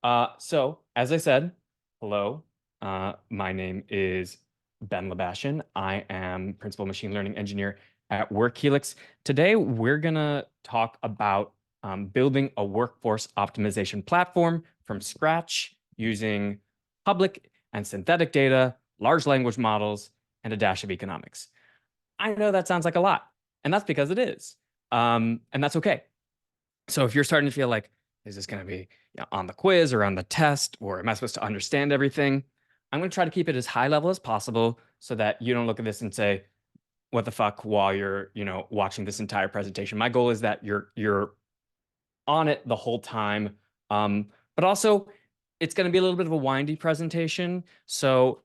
So as I said, hello. My name is Ben Labashian. I am principal machine learning engineer at WorkHelix. Today, we're gonna talk about building a workforce optimization platform from scratch using public and synthetic data, large language models, and a dash of economics. I know that sounds like a lot, and that's because it is. And that's okay. So if you're starting to feel like, is this going to be on the quiz or on the test, or am I supposed to understand everything? I'm going to try to keep it as high level as possible so that you don't look at this and say, what the fuck, while you're, watching this entire presentation. My goal is that you're on it the whole time. But also it's going to be a little bit of a windy presentation. So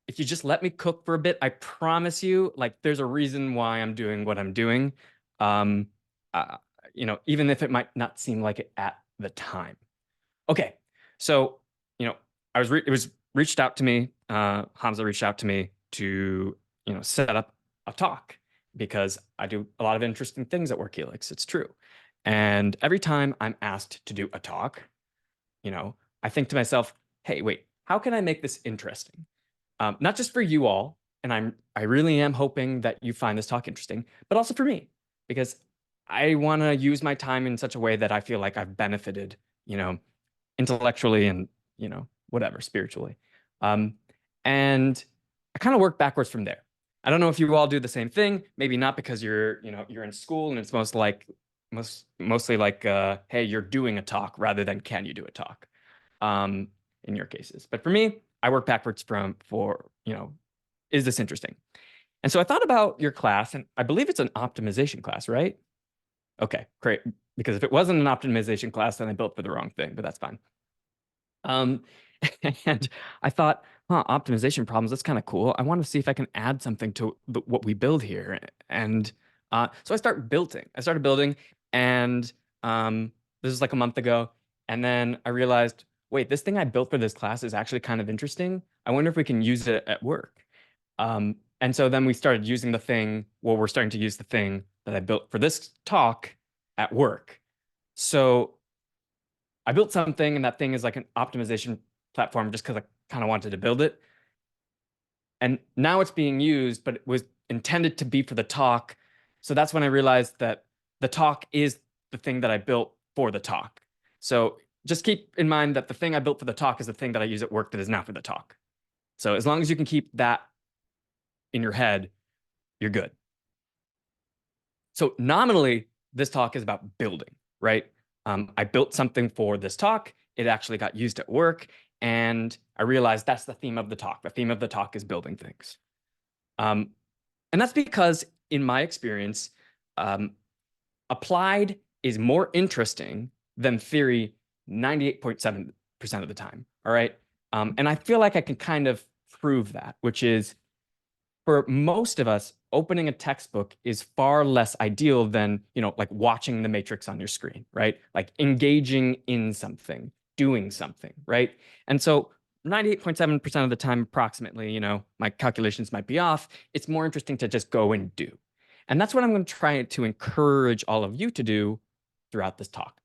if you just let me cook for a bit, I promise you, like, there's a reason why I'm doing what I'm doing. Um, uh, Even if it might not seem like it at the time. Okay, so it was reached out to me. Hamza reached out to me to set up a talk because I do a lot of interesting things at WorkHelix. It's true, and every time I'm asked to do a talk, I think to myself, hey, wait, how can I make this interesting? Not just for you all, and I really am hoping that you find this talk interesting, but also for me, because I want to use my time in such a way that I feel like I've benefited, intellectually and whatever spiritually, and I kind of work backwards from there. I don't know if you all do the same thing. Maybe not, because you're in school and it's mostly like hey, you're doing a talk rather than can you do a talk, um, in your cases. But for me, I work backwards is this interesting? And so I thought about your class, and I believe it's an optimization class, right? Okay, great. Because if it wasn't an optimization class, then I built for the wrong thing, but that's fine. Um, and I thought, optimization problems, that's kind of cool. I want to see if I can add something to what we build here. And so I started building, and this is like a month ago. And then I realized, wait, this thing I built for this class is actually kind of interesting. I wonder if we can use it at work. And so then we started using the thing, well, we're starting to use the thing that I built for this talk at work. So I built something, and that thing is like an optimization platform just because I kind of wanted to build it. And now it's being used, but it was intended to be for the talk. So that's when I realized that the talk is the thing that I built for the talk. So just keep in mind that the thing I built for the talk is the thing that I use at work that is now for the talk. So as long as you can keep that in your head, you're good. So nominally, this talk is about building, right? I built something for this talk. It actually got used at work, and I realized that's the theme of the talk. The theme of the talk is building things. And that's because, in my experience, applied is more interesting than theory 98.7% of the time. All right. And I feel like I can kind of prove that, which is, for most of us, opening a textbook is far less ideal than, like watching the matrix on your screen, right? Like engaging in something, doing something, right? And so 98.7% of the time, approximately, my calculations might be off. It's more interesting to just go and do. And that's what I'm going to try to encourage all of you to do throughout this talk.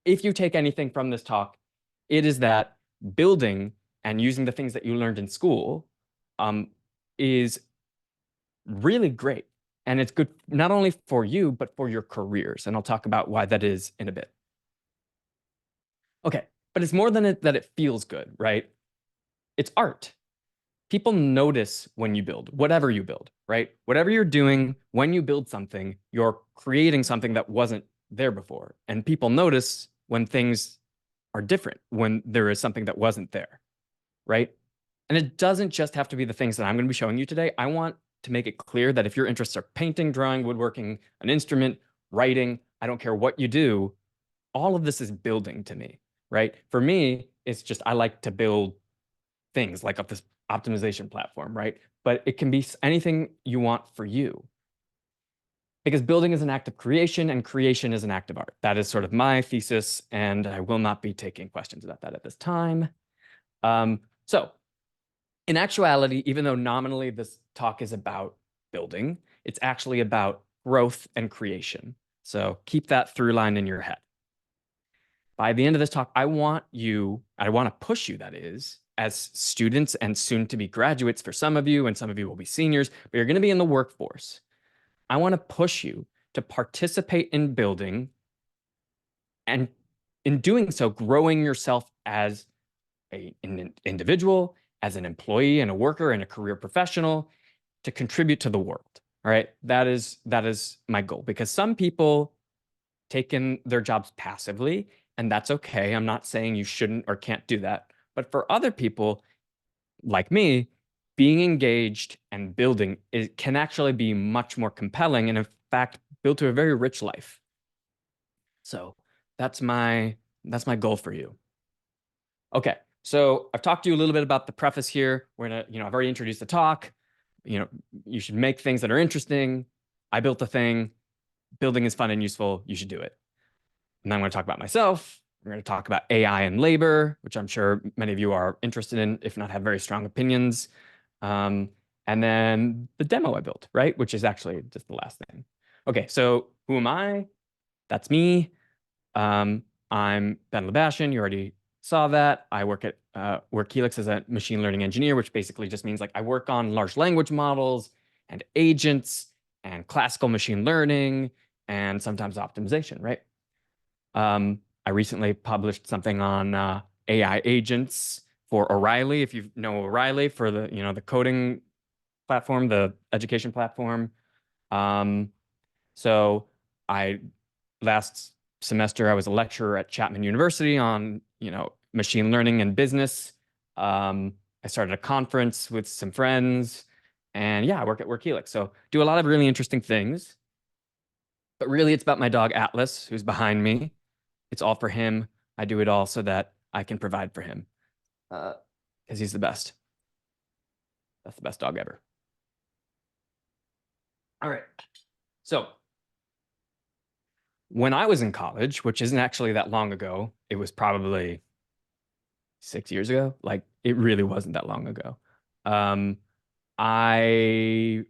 If you take anything from this talk, it is that building and using the things that you learned in school is really great. And it's good not only for you, but for your careers. And I'll talk about why that is in a bit. Okay, but it's more than that it feels good, right? It's art. People notice when you build, whatever you build, right? Whatever you're doing, when you build something, you're creating something that wasn't there before. And people notice when things are different, when there is something that wasn't there, right? And it doesn't just have to be the things that I'm going to be showing you today. I want to make it clear that if your interests are painting, drawing, woodworking, an instrument, writing, I don't care what you do, all of this is building to me, right? For me, it's just I like to build things like this optimization platform, right? But it can be anything you want for you. Because building is an act of creation, and creation is an act of art. That is sort of my thesis, and I will not be taking questions about that at this time. So in actuality, even though nominally this talk is about building, it's actually about growth and creation. So keep that through line in your head. By the end of this talk, I want to push you, that is, as students and soon to be graduates for some of you, and some of you will be seniors, but you're going to be in the workforce. I want to push you to participate in building, and in doing so, growing yourself as an individual, as an employee and a worker and a career professional, to contribute to the world. All right. That is my goal, because some people take in their jobs passively, and that's okay. I'm not saying you shouldn't or can't do that. But for other people like me, being engaged and building can actually be much more compelling, and in fact, build to a very rich life. So that's my goal for you. Okay. So I've talked to you a little bit about the preface here. We're gonna, I've already introduced the talk. You should make things that are interesting. I built the thing. Building is fun and useful. You should do it. And then I'm going to talk about myself. We're going to talk about AI and labor, which I'm sure many of you are interested in, if not have very strong opinions. And then the demo I built, right? Which is actually just the last thing. Okay, so who am I? That's me. I'm Ben Labashian. You already saw that. I work at Helix as a machine learning engineer, which basically just means like I work on large language models and agents and classical machine learning and sometimes optimization, right? I recently published something on AI agents for O'Reilly. If you know O'Reilly, for the coding platform, the education platform. So I last semester I was a lecturer at Chapman University on machine learning and business. I started a conference with some friends, and yeah, I work at Helix. So do a lot of really interesting things. But really, it's about my dog Atlas, who's behind me. It's all for him. I do it all so that I can provide for him, because he's the best. That's the best dog ever. All right. So when I was in college, which isn't actually that long ago, it was probably 6 years ago. Like, it really wasn't that long ago. I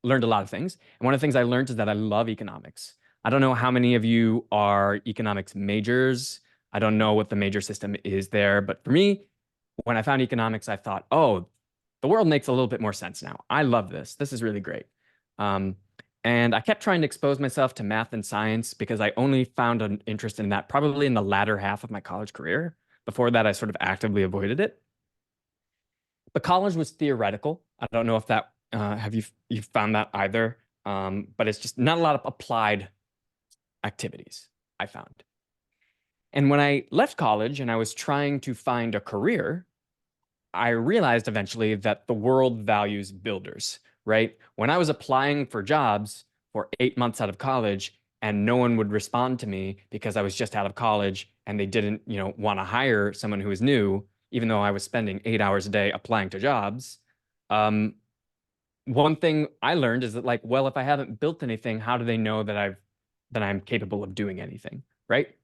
learned a lot of things. And one of the things I learned is that I love economics. I don't know how many of you are economics majors. I don't know what the major system is there. But for me, when I found economics, I thought, oh, the world makes a little bit more sense now. I love this. This is really great. And I kept trying to expose myself to math and science because I only found an interest in that probably in the latter half of my college career. Before that, I sort of actively avoided it. But college was theoretical. I don't know if that have you found that either. But it's just not a lot of applied activities, I found. And when I left college and I was trying to find a career, I realized eventually that the world values builders, right? When I was applying for jobs for 8 months out of college and no one would respond to me because I was just out of college and they didn't, want to hire someone who was new, even though I was spending 8 hours a day applying to jobs. One thing I learned is that, like, well, if I haven't built anything, how do they know that I'm capable of doing anything, right?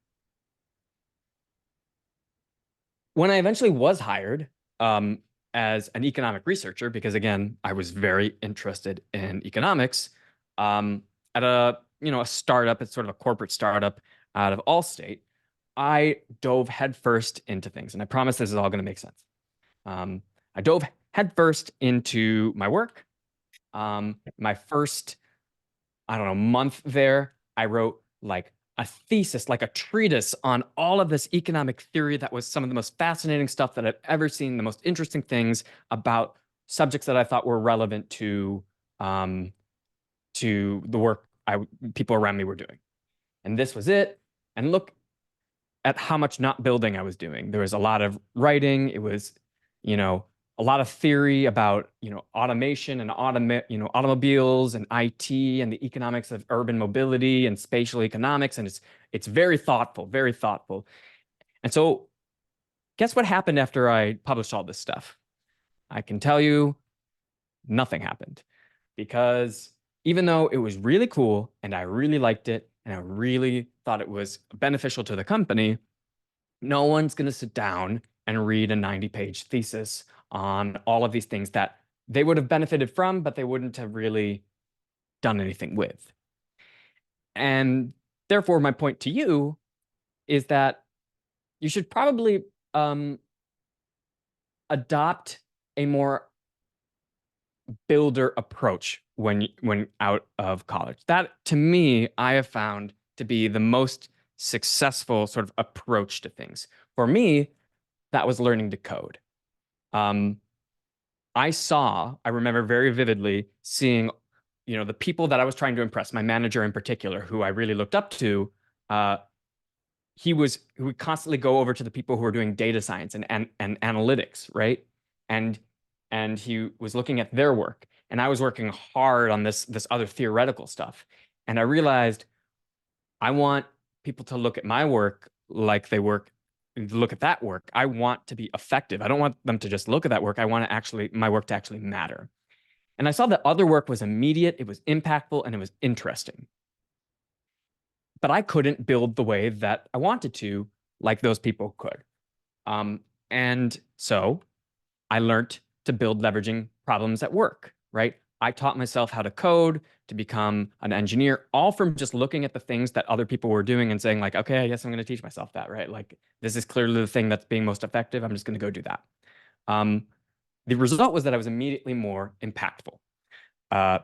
When I eventually was hired as an economic researcher, because again, I was very interested in economics, at a startup, it's sort of a corporate startup out of Allstate, I dove headfirst into things, and I promise this is all going to make sense. I dove headfirst into my work. My first, I don't know, month there, I wrote like a thesis, like a treatise on all of this economic theory that was some of the most fascinating stuff that I've ever seen, the most interesting things about subjects that I thought were relevant to the work people around me were doing. And this was it. And look at how much not building I was doing. There was a lot of writing. It was, a lot of theory about, automation and automobiles and IT and the economics of urban mobility and spatial economics. And it's very thoughtful, very thoughtful. And so guess what happened after I published all this stuff? I can tell you nothing happened, because even though it was really cool and I really liked it and I really thought it was beneficial to the company, no one's going to sit down and read a 90-page thesis on all of these things that they would have benefited from, but they wouldn't have really done anything with. And therefore, my point to you is that you should probably adopt a more builder approach when out of college. That, to me, I have found to be the most successful sort of approach to things. For me, that was learning to code. Um, I remember very vividly seeing, the people that I was trying to impress, my manager in particular, who I really looked up to. He would constantly go over to the people who were doing data science and analytics, right? And he was looking at their work, and I was working hard on this other theoretical stuff. And I realized I want people to look at my work like they look at that work. I want to be effective. I don't want them to just look at that work. I want my work to actually matter. And I saw that other work was immediate, it was impactful, and it was interesting. But I couldn't build the way that I wanted to, like those people could. And so I learned to build leveraging problems at work, right? I taught myself how to code, to become an engineer, all from just looking at the things that other people were doing and saying, like, okay, I guess I'm going to teach myself that, right? Like, this is clearly the thing that's being most effective. I'm just going to go do that. The result was that I was immediately more impactful.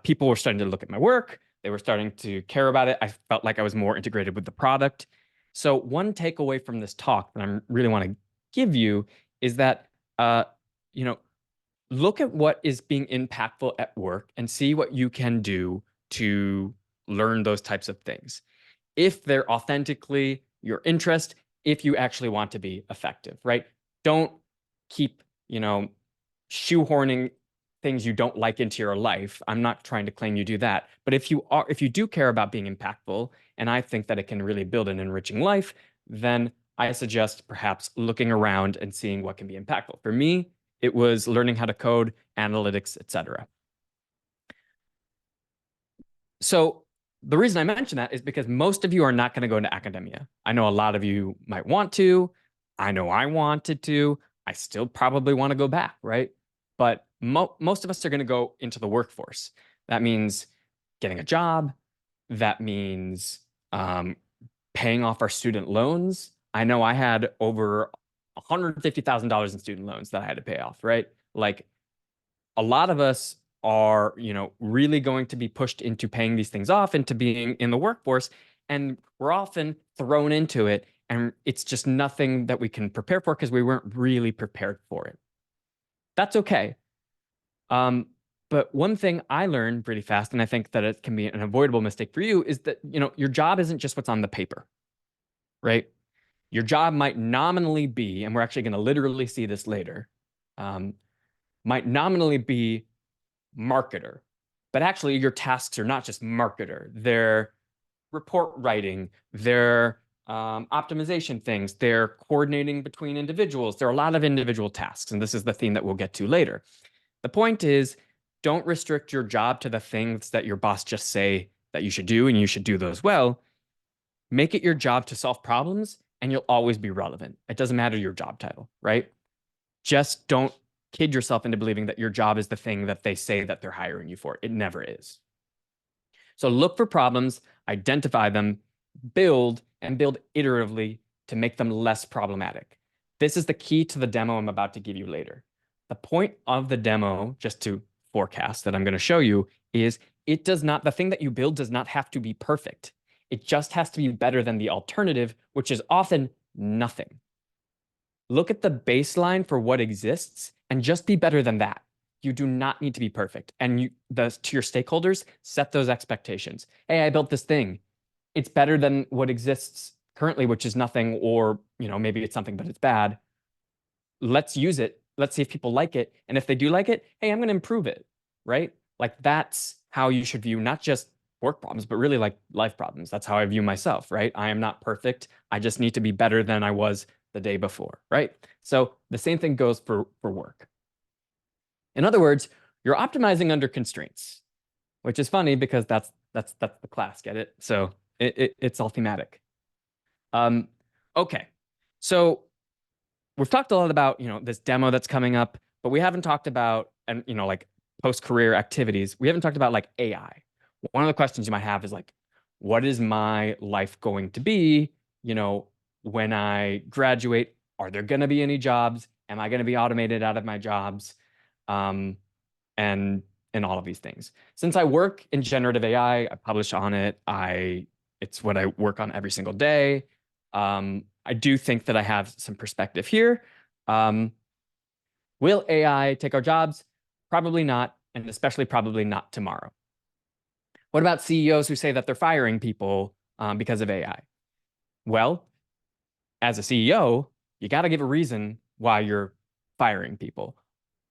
People were starting to look at my work. They were starting to care about it. I felt like I was more integrated with the product. So one takeaway from this talk that I really want to give you is that, look at what is being impactful at work and see what you can do to learn those types of things. If they're authentically your interest, if you actually want to be effective, right? Don't keep, shoehorning things you don't like into your life. I'm not trying to claim you do that. But if you do care about being impactful, and I think that it can really build an enriching life, then I suggest perhaps looking around and seeing what can be impactful. For me, it was learning how to code, analytics, etc. So the reason I mention that is because most of you are not going to go into academia. I know a lot of you might want to. I know I wanted to. I still probably want to go back, right? But most of us are going to go into the workforce. That means getting a job. That means paying off our student loans. I know I had over $150,000 in student loans that I had to pay off, right? Like, a lot of us are, really going to be pushed into paying these things off, into being in the workforce, and we're often thrown into it, and it's just nothing that we can prepare for because we weren't really prepared for it. That's okay. But one thing I learned pretty fast, and I think that it can be an avoidable mistake for you, is that, your job isn't just what's on the paper, right? Your job might nominally be, and we're actually going to literally see this later, might nominally be marketer, but actually your tasks are not just marketer. They're report writing, they're optimization things, they're coordinating between individuals. There are a lot of individual tasks, and this is the theme that we'll get to later. The point is, don't restrict your job to the things that your boss just say that you should do, and you should do those well. Make it your job to solve problems, and you'll always be relevant. It doesn't matter your job title, right? Just don't kid yourself into believing that your job is the thing that they say that they're hiring you for. It never is. So look for problems, identify them, build, and build iteratively to make them less problematic. This is the key to the demo I'm about to give you later. The point of the demo, just to forecast that I'm going to show you, is the thing that you build does not have to be perfect. It just has to be better than the alternative, which is often nothing. Look at the baseline for what exists and just be better than that. You do not need to be perfect. And to your stakeholders, set those expectations. Hey, I built this thing. It's better than what exists currently, which is nothing, or maybe it's something, but it's bad. Let's use it. Let's see if people like it. And if they do like it, hey, I'm going to improve it, right? Like, that's how you should view not just work problems, but really like life problems. That's how I view myself, right? I am not perfect. I just need to be better than I was the day before, right? So the same thing goes for work. In other words, you're optimizing under constraints, which is funny because that's the class, get it? So it's all thematic. Okay, so we've talked a lot about this demo that's coming up, but we haven't talked about like post-career activities. We haven't talked about like AI. One of the questions you might have is like, what is my life going to be, when I graduate, are there going to be any jobs? Am I going to be automated out of my jobs? Um, and all of these things. Since I work in generative AI, I publish on it. It's what I work on every single day. I do think that I have some perspective here. Will AI take our jobs? Probably not, and especially probably not tomorrow. What about CEOs who say that they're firing people because of AI? Well, as a CEO, you got to give a reason why you're firing people.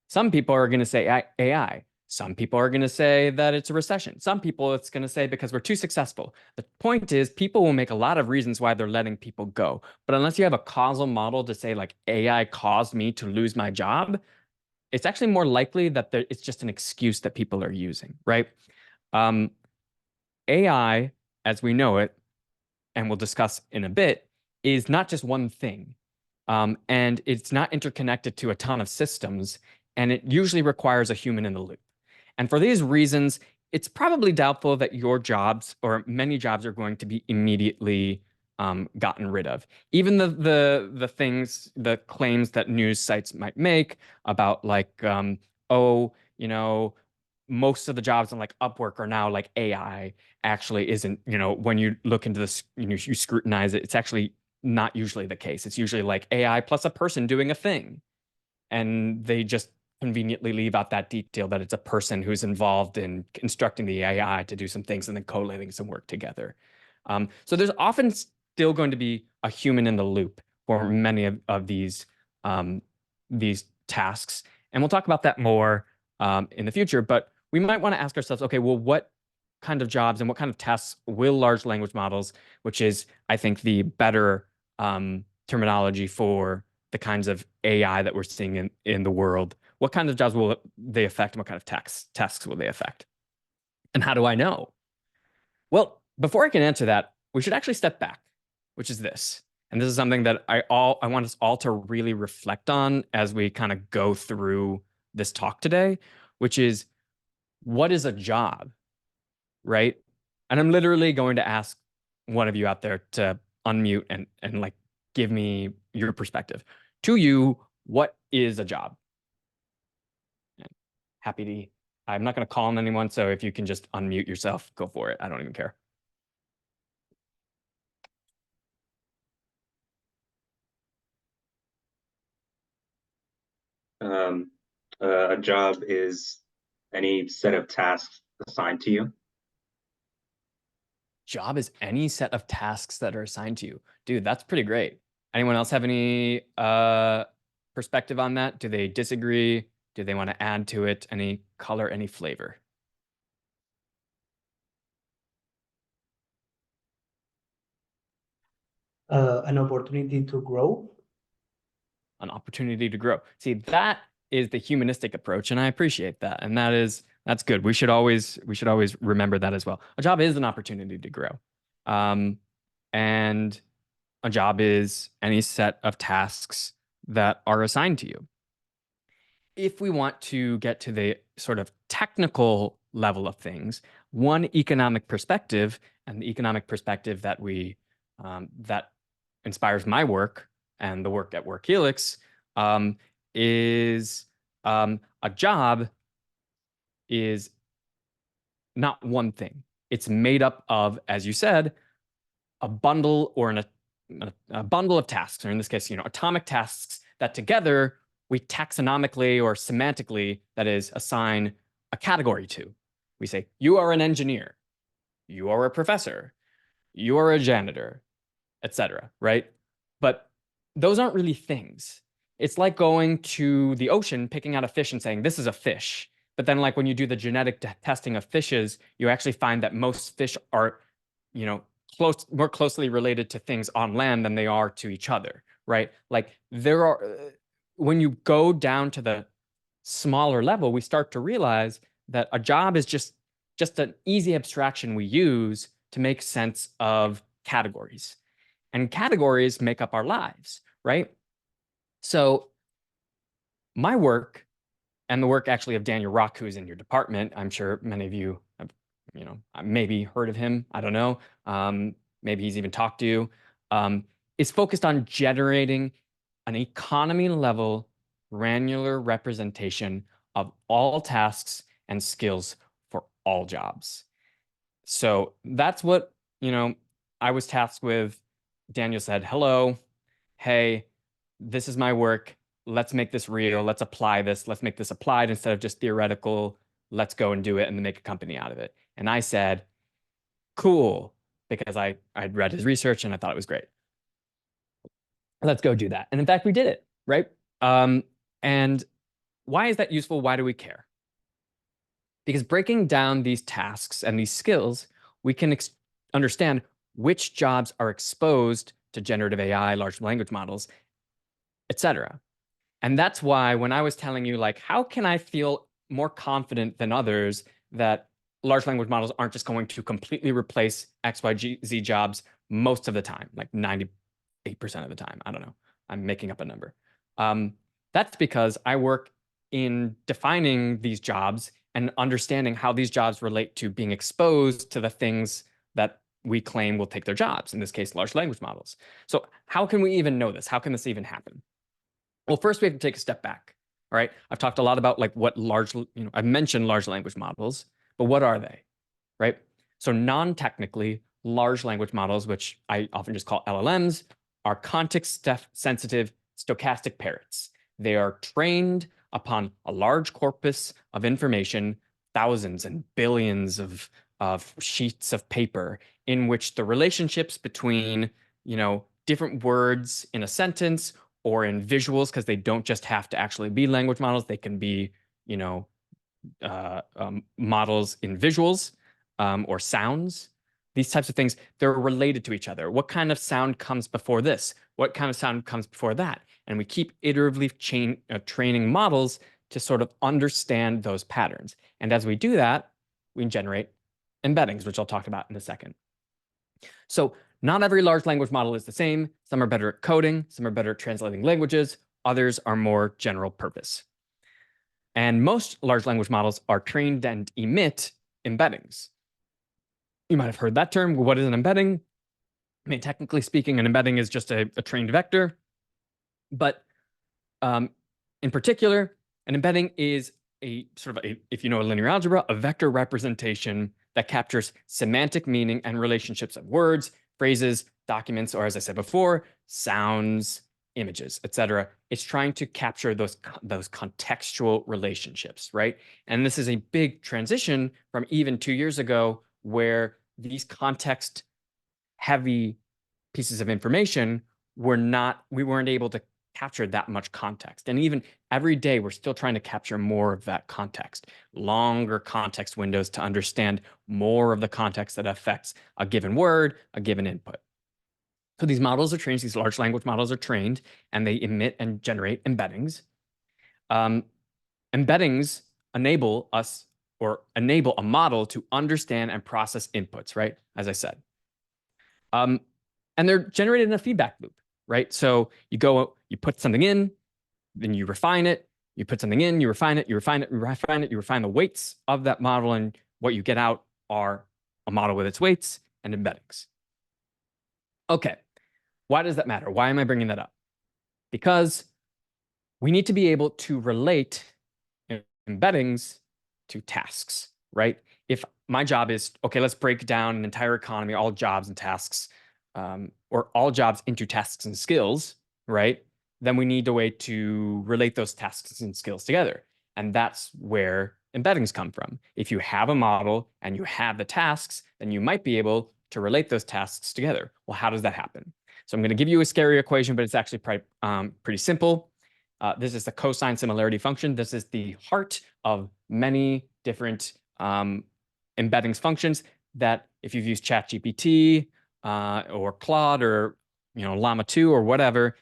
Some people are going to say AI. Some people are going to say that it's a recession. Some people it's going to say because we're too successful. The point is, people will make a lot of reasons why they're letting people go. But unless you have a causal model to say, like, AI caused me to lose my job, it's actually more likely that it's just an excuse that people are using, right? AI, as we know it, and we'll discuss in a bit, is not just one thing. And it's not interconnected to a ton of systems, and it usually requires a human in the loop. And for these reasons, it's probably doubtful that your jobs or many jobs are going to be immediately gotten rid of. Even the claims that news sites might make about like, oh, most of the jobs on like Upwork are now like AI actually isn't, when you look into this, you scrutinize it, it's actually not usually the case. It's usually like AI plus a person doing a thing. And they just conveniently leave out that detail that it's a person who's involved in instructing the AI to do some things and then collating some work together. So there's often still going to be a human in the loop for many of these tasks. And we'll talk about that more in the future. But we might want to ask ourselves, okay, well, what kind of jobs and what kind of tasks will large language models, which is, I think, the better terminology for the kinds of AI that we're seeing in the world, what kinds of jobs will they affect and what kind of tasks will they affect? And how do I know? Well, before I can answer that, we should actually step back, which is this. And this is something that I want us all to really reflect on as we kind of go through this talk today, which is, what is a job, right? And I'm literally going to ask one of you out there to unmute and like give me your perspective. To you, what is a job? And happy to, I'm not going to call on anyone, so if you can just unmute yourself, go for it. I don't even care. A job is any set of tasks assigned to you. Job is any set of tasks that are assigned to you. Dude, that's pretty great. Anyone else have any perspective on that? Do they disagree? Do they want to add to it? Any color, any flavor? An opportunity to grow. An opportunity to grow. See, that is the humanistic approach, and I appreciate that. And that's good. We should always remember that as well. A job is an opportunity to grow. And a job is any set of tasks that are assigned to you. If we want to get to the sort of technical level of things, one economic perspective, and the economic perspective that that inspires my work and the work at WorkHelix, is a job is not one thing. It's made up of, as you said, a bundle or a bundle of tasks, or in this case, atomic tasks that together we taxonomically or semantically, that is, assign a category to. We say, you are an engineer, you are a professor, you are a janitor, etc., right? But those aren't really things. It's like going to the ocean, picking out a fish and saying, this is a fish. But then like when you do the genetic testing of fishes, you actually find that most fish are, more closely related to things on land than they are to each other, right? Like when you go down to the smaller level, we start to realize that a job is just an easy abstraction we use to make sense of categories. And categories make up our lives, right? So my work and the work actually of Daniel Rock, who's in your department, I'm sure many of you have, maybe heard of him. I don't know. Maybe he's even talked to you. is focused on generating an economy level granular representation of all tasks and skills for all jobs. So that's what, I was tasked with. Daniel said, hello, hey, this is my work. Let's make this real. Let's apply this. Let's make this applied instead of just theoretical. Let's go and do it and then make a company out of it. And I said, cool, because I'd read his research and I thought it was great. Let's go do that. And in fact, we did it, right? And why is that useful? Why do we care? Because breaking down these tasks and these skills, we can understand which jobs are exposed to generative AI, large language models, etc. And that's why when I was telling you, like, how can I feel more confident than others that large language models aren't just going to completely replace X, Y, Z jobs most of the time, like 98% of the time. I don't know. I'm making up a number. That's because I work in defining these jobs and understanding how these jobs relate to being exposed to the things that we claim will take their jobs, in this case, large language models. So how can we even know this? How can this even happen? Well, first we have to take a step back. All right. I've talked a lot about like what I've mentioned large language models, but what are they? Right. So non-technically, large language models, which I often just call LLMs, are context-sensitive stochastic parrots. They are trained upon a large corpus of information, thousands and billions of sheets of paper, in which the relationships between, different words in a sentence or in visuals, because they don't just have to actually be language models, they can be, models in visuals or sounds. These types of things, they're related to each other. What kind of sound comes before this? What kind of sound comes before that? And we keep iteratively training models to sort of understand those patterns. And as we do that, we generate embeddings, which I'll talk about in a second. So not every large language model is the same. Some are better at coding, some are better at translating languages, others are more general purpose. And most large language models are trained and emit embeddings. You might have heard that term. What is an embedding? I mean, technically speaking, an embedding is just a trained vector. But in particular, an embedding is a sort of if you know linear algebra, a vector representation that captures semantic meaning and relationships of words, phrases, documents, or as I said before, sounds, images, etc. It's trying to capture those contextual relationships, right? And this is a big transition from even 2 years ago, where these context-heavy pieces of information we weren't able to capture that much context. And even every day, we're still trying to capture more of that context, longer context windows to understand more of the context that affects a given word, a given input. So these models are trained, these large language models are trained, and they emit and generate embeddings. Embeddings enable us or enable a model to understand and process inputs, right? As I said. And they're generated in a feedback loop, right? So you put something in, then you refine it, you put something in, you refine it, you refine it, you refine it, you refine the weights of that model, and what you get out are a model with its weights and embeddings. Okay, why does that matter? Why am I bringing that up? Because we need to be able to relate embeddings to tasks, right? If my job is, okay, let's break down an entire economy, all jobs and tasks, or all jobs into tasks and skills, right? Then we need a way to relate those tasks and skills together. And that's where embeddings come from. If you have a model and you have the tasks, then you might be able to relate those tasks together. Well, how does that happen? So I'm going to give you a scary equation, but it's actually pretty simple. This is the cosine similarity function. This is the heart of many different embeddings functions that if you've used ChatGPT or Claude or Llama 2 or whatever,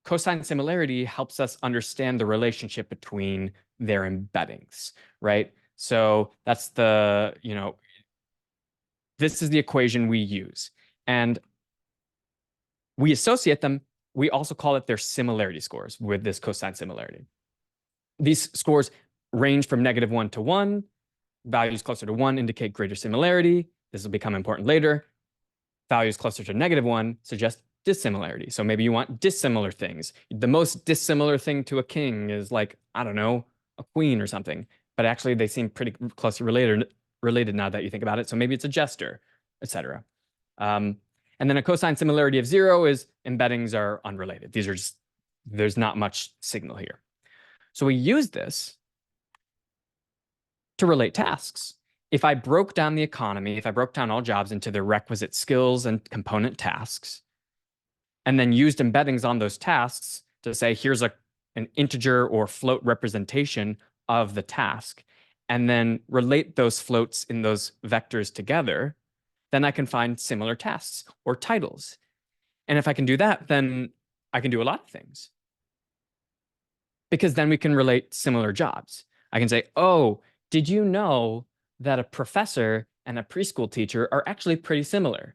cosine similarity helps us understand the relationship between their embeddings, right? So that's this is the equation we use. And we associate them. We also call it their similarity scores with this cosine similarity. These scores range from -1 to 1. Values closer to 1 indicate greater similarity. This will become important later. Values closer to -1 suggest dissimilarity. So maybe you want dissimilar things. The most dissimilar thing to a king is like, I don't know, a queen or something. But actually they seem pretty closely related now that you think about it. So maybe it's a jester, etc. And then a cosine similarity of 0 is embeddings are unrelated. These are just, there's not much signal here. So we use this to relate tasks. If I broke down the economy, if I broke down all jobs into their requisite skills and component tasks, and then used embeddings on those tasks to say, here's an integer or float representation of the task, and then relate those floats in those vectors together, then I can find similar tasks or titles. And if I can do that, then I can do a lot of things. Because then we can relate similar jobs. I can say, oh, did you know that a professor and a preschool teacher are actually pretty similar?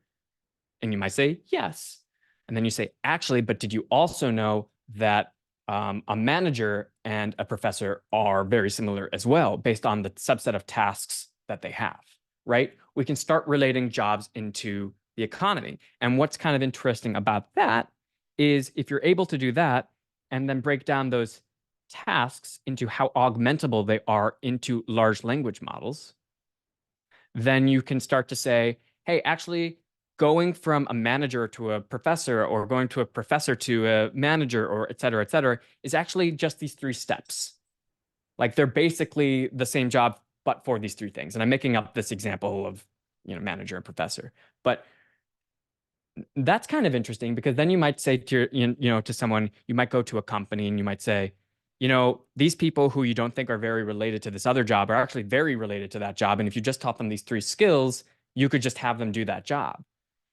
And you might say, yes. And then you say, actually, but did you also know that a manager and a professor are very similar as well, based on the subset of tasks that they have, right? We can start relating jobs into the economy. And what's kind of interesting about that is if you're able to do that and then break down those tasks into how augmentable they are into large language models, then you can start to say, hey, actually, going from a manager to a professor or going to a professor to a manager or et cetera, is actually just these 3 steps. Like they're basically the same job, but for these 3 things. And I'm making up this example of, manager and professor. But that's kind of interesting because then you might say to to someone, you might go to a company and you might say, these people who you don't think are very related to this other job are actually very related to that job. And if you just taught them these 3 skills, you could just have them do that job.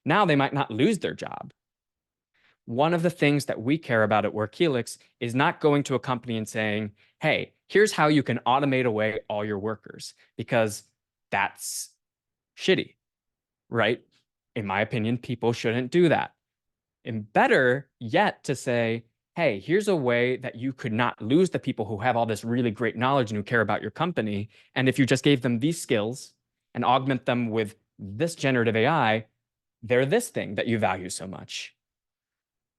Now they might not lose their job. One of the things that we care about at WorkHelix is not going to a company and saying, hey, here's how you can automate away all your workers, because that's shitty, right? In my opinion, people shouldn't do that. And better yet to say, hey, here's a way that you could not lose the people who have all this really great knowledge and who care about your company. And if you just gave them these skills and augment them with this generative AI, they're this thing that you value so much.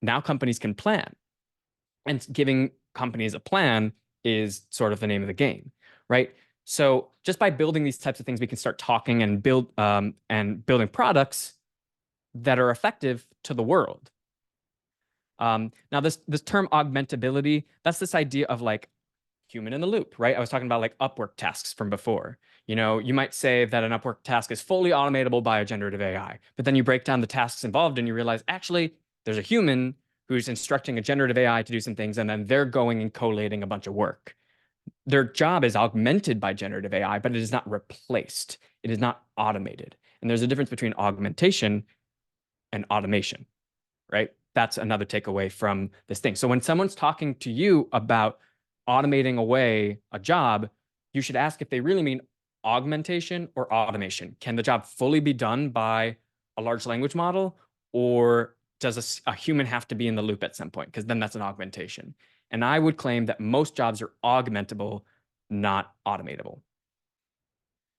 Now companies can plan. And giving companies a plan is sort of the name of the game, right? So just by building these types of things, we can start talking and building products that are effective to the world. Now this term augmentability, that's this idea of like human in the loop, right? I was talking about like Upwork tasks from before. You might say that an Upwork task is fully automatable by a generative AI, but then you break down the tasks involved and you realize actually there's a human who's instructing a generative AI to do some things, and then they're going and collating a bunch of work. Their job is augmented by generative AI, but it is not replaced. It is not automated. And there's a difference between augmentation and automation, right? That's another takeaway from this thing. So when someone's talking to you about automating away a job, you should ask if they really mean augmentation or automation. Can the job fully be done by a large language model, or does a human have to be in the loop at some point? Because then that's an augmentation. And I would claim that most jobs are augmentable, not automatable.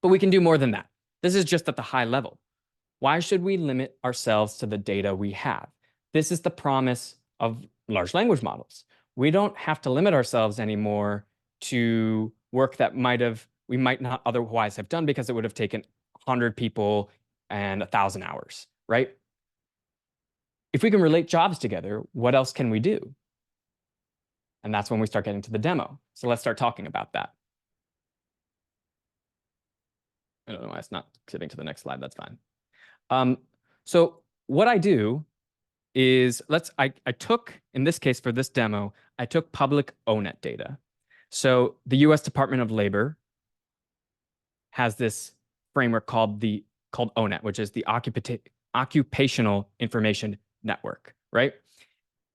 But we can do more than that. This is just at the high level. Why should we limit ourselves to the data we have? This is the promise of large language models. We don't have to limit ourselves anymore to work that we might not otherwise have done because it would have taken 100 people and 1,000 hours, right? If we can relate jobs together, what else can we do? And that's when we start getting to the demo. So let's start talking about that. I don't know why it's not skipping to the next slide. That's fine. So what I do is I took, in this case for this demo, I took public ONET data. So the US Department of Labor has this framework called ONET, which is the Occupational Information Network, right?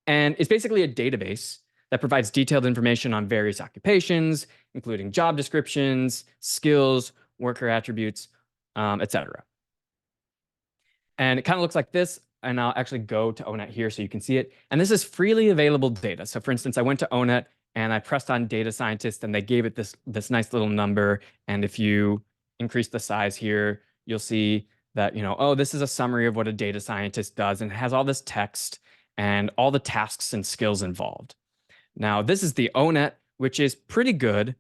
And it's basically a database that provides detailed information on various occupations, including job descriptions, skills, worker attributes, etc. And it kind of looks like this. And I'll actually go to ONET here so you can see it. And this is freely available data. So for instance, I went to ONET and I pressed on data scientist and they gave it this nice little number. And if you increase the size here, you'll see that, oh, this is a summary of what a data scientist does. And it has all this text. and all the tasks and skills involved. Now, this is the ONET, which is pretty good.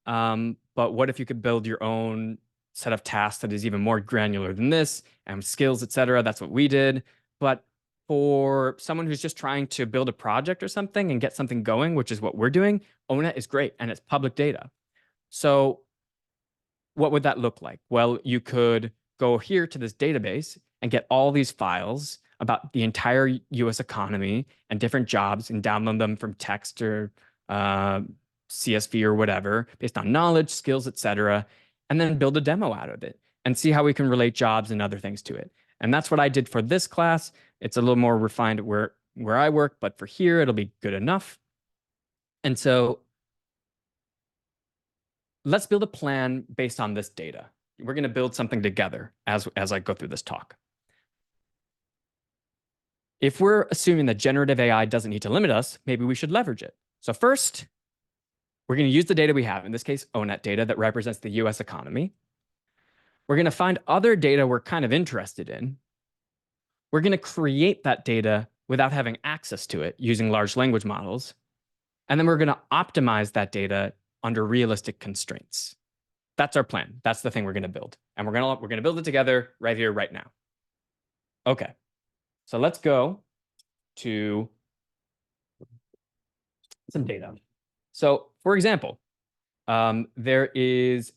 But what if you could build your own set of tasks that is even more granular than this, and skills, etc.? That's what we did. But for someone who's just trying to build a project or something and get something going, which is what we're doing, ONET is great, and it's public data. So what would that look like? Well, you could go here to this database and get all these files about the entire US economy and different jobs and download them from text or CSV or whatever based on knowledge, skills, etc., and then build a demo out of it and see how we can relate jobs and other things to it. And that's what I did for this class. It's a little more refined where I work, but for here, it'll be good enough. And so let's build a plan based on this data. We're going to build something together as I go through this talk. If we're assuming that generative AI doesn't need to limit us, maybe we should leverage it. So first, we're going to use the data we have, in this case, ONET data that represents the US economy. We're going to find other data we're kind of interested in. We're going to create that data without having access to it using large language models. And then we're going to optimize that data under realistic constraints. That's our plan. That's the thing we're going to build. And we're going to build it together right here, right now. Okay. So let's go to some data. So for example, there is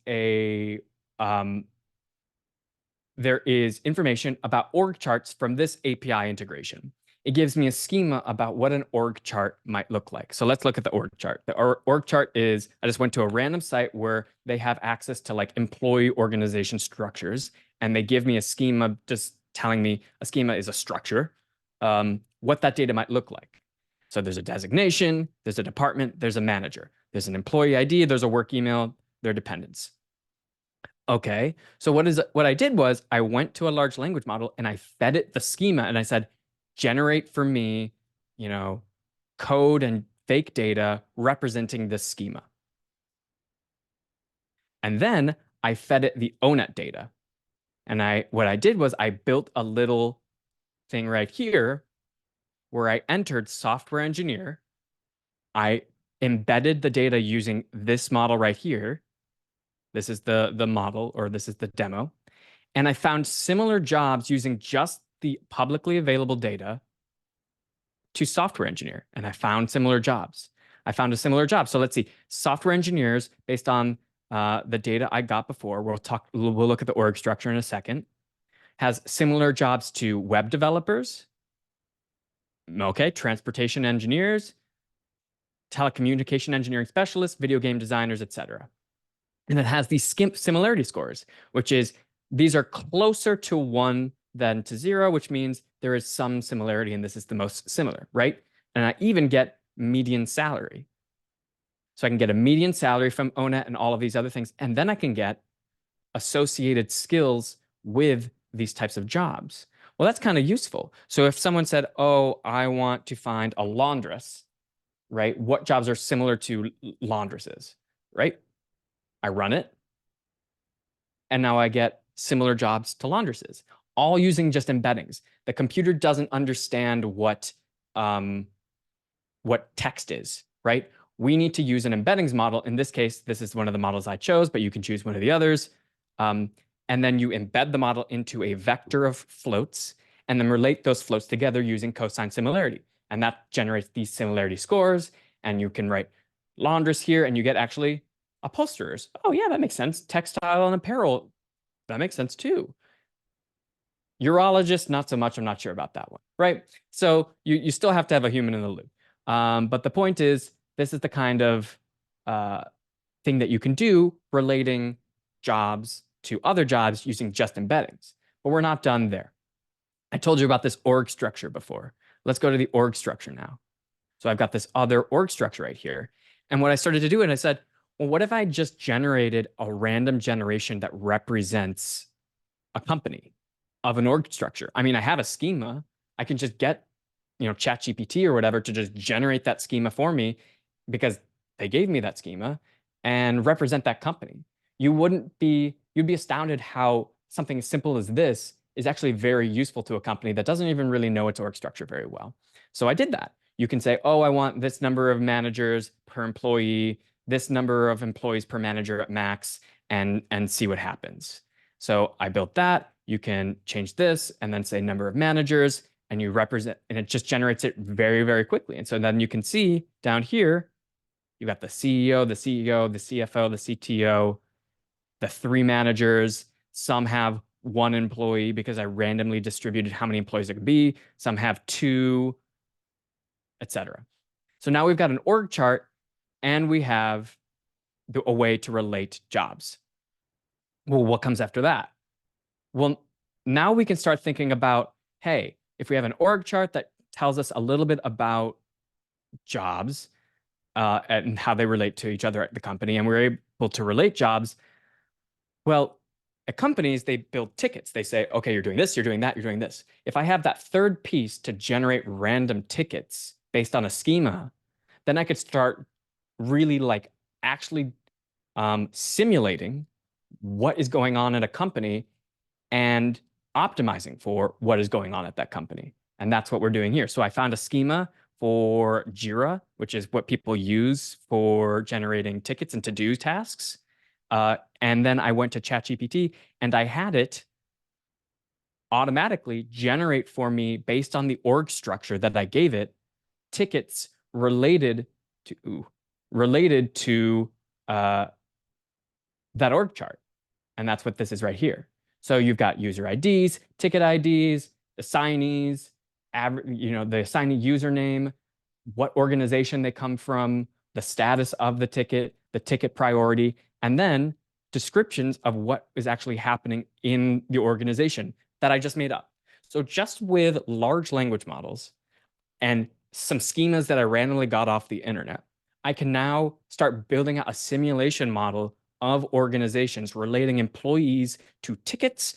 information about org charts from this API integration. It gives me a schema about what an org chart might look like. So let's look at the org chart. The org chart is, I just went to a random site where they have access to like employee organization structures, and they give me a schema just telling me a schema is a structure, what that data might look like. So there's a designation, there's a department, there's a manager, there's an employee ID, there's a work email, there are dependents. Okay, so what I did was I went to a large language model and I fed it the schema and I said, generate for me, code and fake data representing this schema. And then I fed it the ONET data. And what I did was I built a little thing right here where I entered software engineer. I embedded the data using this model right here. This is the model, or this is the demo. And I found similar jobs using just the publicly available data to software engineer. And I found similar jobs. I found a similar job. So let's see, software engineers based on the data I got before, we'll look at the org structure in a second, has similar jobs to web developers, okay, transportation engineers, telecommunication engineering specialists, video game designers, etc. And it has these similarity scores, which is these are closer to 1 than to 0, which means there is some similarity and this is the most similar, right? And I even get median salary. So I can get a median salary from ONET and all of these other things, and then I can get associated skills with these types of jobs. Well, that's kind of useful. So if someone said, oh, I want to find a laundress, right? What jobs are similar to laundresses, right? I run it, and now I get similar jobs to laundresses, all using just embeddings. The computer doesn't understand what text is, right? We need to use an embeddings model. In this case, this is one of the models I chose, but you can choose one of the others. And then you embed the model into a vector of floats and then relate those floats together using cosine similarity. And that generates these similarity scores. And you can write laundress here, and you get actually upholsterers. Oh yeah, that makes sense. Textile and apparel, that makes sense too. Urologist, not so much. I'm not sure about that one, right? So you still have to have a human in the loop. But the point is, this is the kind of thing that you can do relating jobs to other jobs using just embeddings. But we're not done there. I told you about this org structure before. Let's go to the org structure now. So I've got this other org structure right here. And what I started to do, and I said, well, what if I just generated a random generation that represents a company of an org structure? I mean, I have a schema. I can just get, ChatGPT or whatever to just generate that schema for me because they gave me that schema and represent that company. You'd be astounded how something as simple as this is actually very useful to a company that doesn't even really know its org structure very well. So I did that. You can say, oh, I want this number of managers per employee, this number of employees per manager at max, and see what happens. So I built that. You can change this and then say number of managers, and you represent, and it just generates it very, very quickly. And so then you can see down here, you got the CEO, the CFO, the CTO, the 3 managers. Some have 1 employee because I randomly distributed how many employees there could be. Some have 2, etc. So now we've got an org chart and we have a way to relate jobs. Well, what comes after that? Well, now we can start thinking about, hey, if we have an org chart that tells us a little bit about jobs and how they relate to each other at the company, and we're able to relate jobs, well, at companies, they build tickets. They say, okay, you're doing this, you're doing that, you're doing this. If I have that third piece to generate random tickets based on a schema, then I could start really like actually simulating what is going on at a company and optimizing for what is going on at that company. And that's what we're doing here. So I found a schema for Jira, which is what people use for generating tickets and to-do tasks. And then I went to ChatGPT and I had it automatically generate for me, based on the org structure that I gave it, tickets related to that org chart. And that's what this is right here. So you've got user IDs, ticket IDs, assignees, the assignee username, what organization they come from, the status of the ticket priority, and then descriptions of what is actually happening in the organization that I just made up. So just with large language models and some schemas that I randomly got off the internet, I can now start building out a simulation model of organizations relating employees to tickets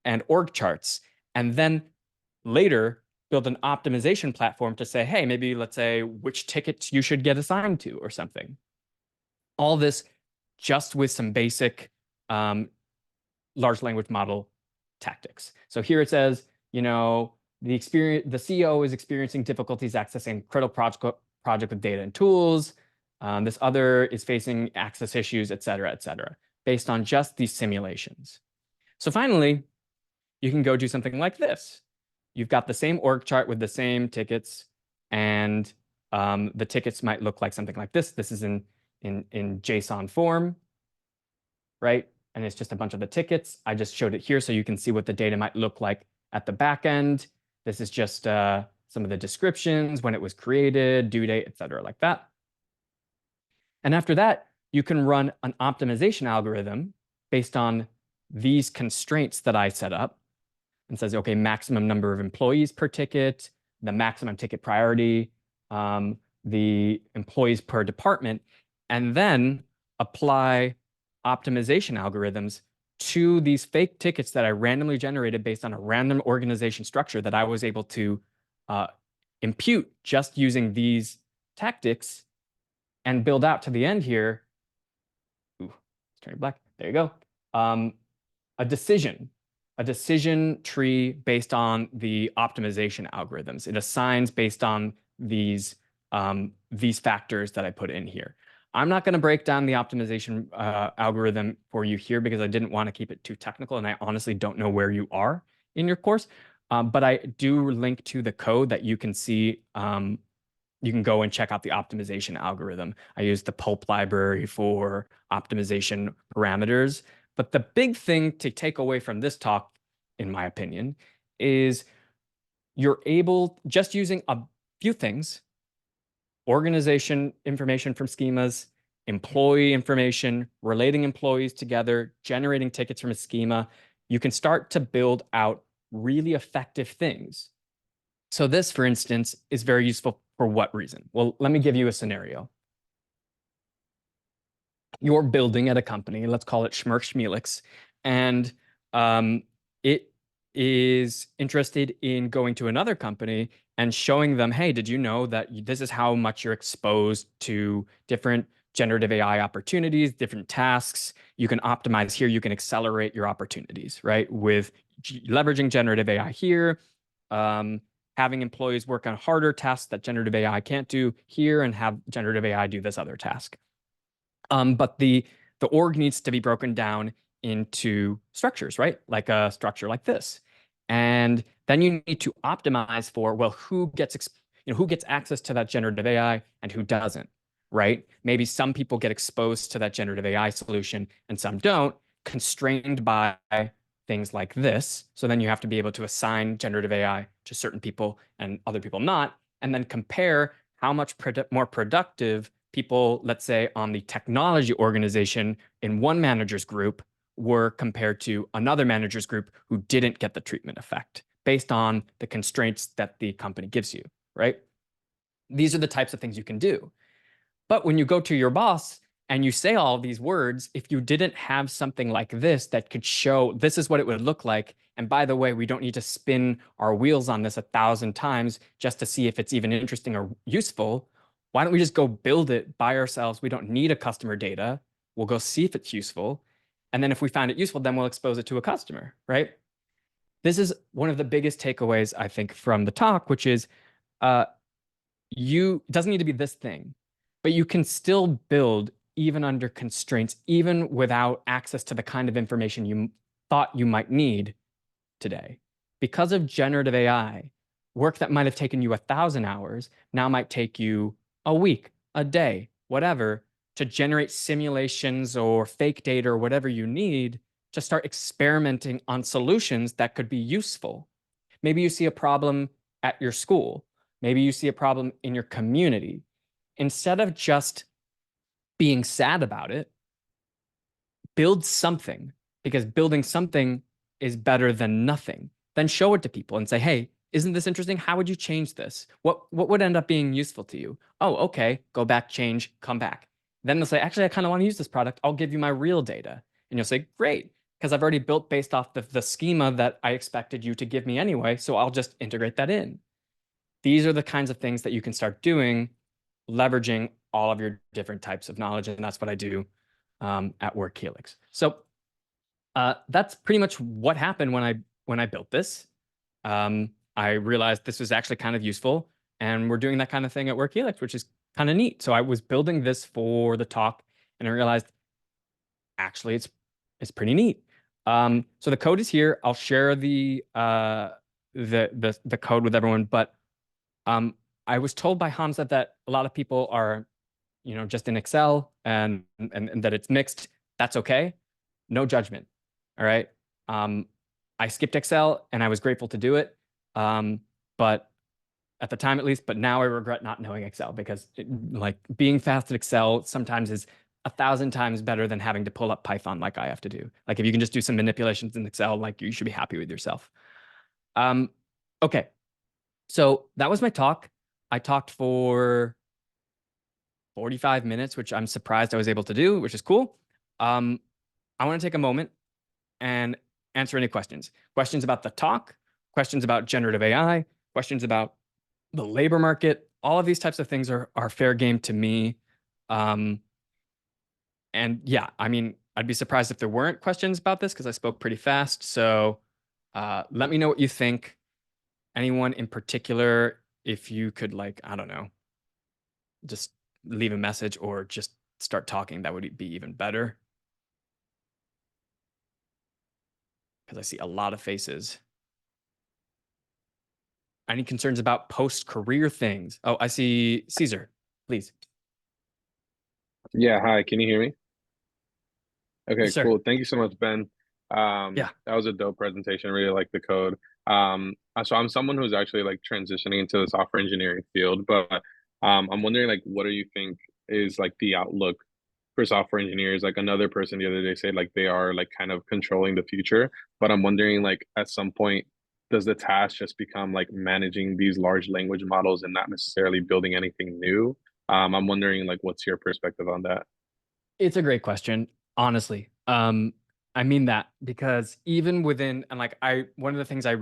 and org charts, and then later build an optimization platform to say, hey, maybe let's say which tickets you should get assigned to or something. All this just with some basic large language model tactics. So here it says, the CEO is experiencing difficulties accessing critical project with data and tools. This other is facing access issues, et cetera, based on just these simulations. So finally, you can go do something like this. You've got the same org chart with the same tickets, and the tickets might look like something like this. This is in JSON form, right? And it's just a bunch of the tickets. I just showed it here so you can see what the data might look like at the back end. This is just some of the descriptions, when it was created, due date, et cetera, like that. And after that, you can run an optimization algorithm based on these constraints that I set up, and says, okay, maximum number of employees per ticket, the maximum ticket priority, the employees per department, and then apply optimization algorithms to these fake tickets that I randomly generated based on a random organization structure that I was able to impute just using these tactics, and build out to the end here. Ooh, it's turning black. There you go. A decision tree based on the optimization algorithms. It assigns based on these factors that I put in here. I'm not going to break down the optimization algorithm for you here because I didn't want to keep it too technical, and I honestly don't know where you are in your course. But I do link to the code that you can see. You can go and check out the optimization algorithm. I use the pulp library for optimization parameters. But the big thing to take away from this talk, in my opinion, is you're able, just using a few things, organization information from schemas, employee information, relating employees together, generating tickets from a schema, you can start to build out really effective things. So this, for instance, is very useful for what reason? Well, let me give you a scenario. You're building at a company, let's call it Schmerk Schmelix, and it is interested in going to another company and showing them, hey, did you know that this is how much you're exposed to different generative AI opportunities, different tasks? You can optimize here, you can accelerate your opportunities, right? With leveraging generative AI here, having employees work on harder tasks that generative AI can't do here and have generative AI do this other task. But the org needs to be broken down into structures, right? Like a structure like this. And then you need to optimize for, well, who gets access to that generative AI and who doesn't, right? Maybe some people get exposed to that generative AI solution and some don't, constrained by things like this. So then you have to be able to assign generative AI to certain people and other people not, and then compare how much more productive people, let's say on the technology organization in one manager's group, were compared to another manager's group who didn't get the treatment effect based on the constraints that the company gives you, right? These are the types of things you can do. But when you go to your boss and you say all these words, if you didn't have something like this that could show this is what it would look like, and by the way, we don't need to spin our wheels on this 1,000 times just to see if it's even interesting or useful. Why don't we just go build it by ourselves? We don't need a customer data. We'll go see if it's useful. And then if we find it useful, then we'll expose it to a customer, right? This is one of the biggest takeaways, I think, from the talk, which is it doesn't need to be this thing, but you can still build even under constraints, even without access to the kind of information you thought you might need today. Because of generative AI, work that might have taken you 1,000 hours now might take you a week, a day, whatever, to generate simulations or fake data or whatever you need to start experimenting on solutions that could be useful. Maybe you see a problem at your school. Maybe you see a problem in your community. Instead of just being sad about it, build something, because building something is better than nothing. Then show it to people and say, hey, isn't this interesting? How would you change this? What would end up being useful to you? Oh, okay, go back, change, come back. Then they'll say, actually, I kind of want to use this product. I'll give you my real data. And you'll say, great, because I've already built based off the schema that I expected you to give me anyway, so I'll just integrate that in. These are the kinds of things that you can start doing, leveraging all of your different types of knowledge, and that's what I do at Work Helix. So that's pretty much what happened when I built this. I realized this was actually kind of useful, and we're doing that kind of thing at Work Helix, which is kind of neat. So I was building this for the talk, and I realized actually it's pretty neat. So the code is here. I'll share the code with everyone, but I was told by Hamza that a lot of people are, just in Excel and that it's mixed. That's okay. No judgment. All right. I skipped Excel and I was grateful to do it. But at the time, at least, but now I regret not knowing Excel because being fast at Excel sometimes is 1,000 times better than having to pull up Python like I have to do. Like if you can just do some manipulations in Excel, like you should be happy with yourself. Okay. So that was my talk. I talked for 45 minutes, which I'm surprised I was able to do, which is cool. I want to take a moment and answer any questions. Questions about the talk, questions about generative AI, questions about the labor market. All of these types of things are fair game to me. And yeah, I mean, I'd be surprised if there weren't questions about this because I spoke pretty fast. So let me know what you think. Anyone in particular, if you could I don't know, just leave a message or just start talking, that would be even better. Because I see a lot of faces. Any concerns about post-career things? Oh, I see Caesar, please. Yeah, hi, can you hear me? Okay, Yes, sir. cool. Thank you so much, Ben. Yeah. That was a dope presentation. I really like the code. So I'm someone who's actually transitioning into the software engineering field, but I'm wondering what do you think is the outlook for software engineers? Another person the other day said they are kind of controlling the future, but I'm wondering at some point does the task just become managing these large language models and not necessarily building anything new? I'm wondering what's your perspective on that? It's a great question, honestly. I mean that because even within and one of the things I